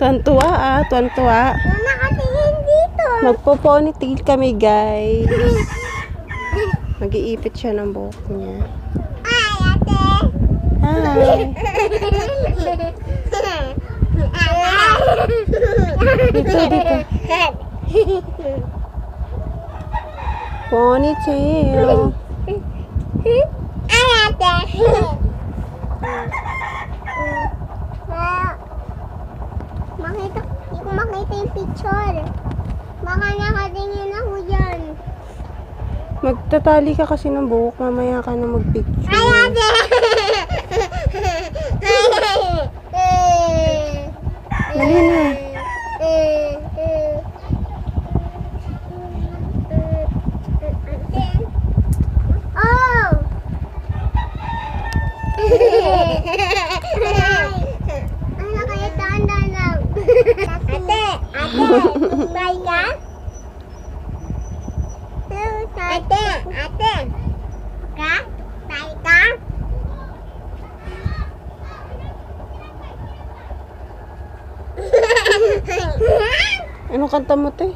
Tuwan-tuwa tuwan-tuwa. Nakatingin dito. Magpo-ponytail kami, guys. Mag-iipit siya ng buhok niya. Ay, ate. Hi. Dito. Ponytail. Ay, ate. Hindi ko makita yung picture. Baka nakatingin ako dyan. Magtatali ka kasi ng buhok. Mamaya ka na mag-picture. Ay, ate! Dali na. Oh! Ano kayo tanda lang? Ate! Bye ka? Ate! Ate! Ka? Bye ka? Ano kanta mo, te?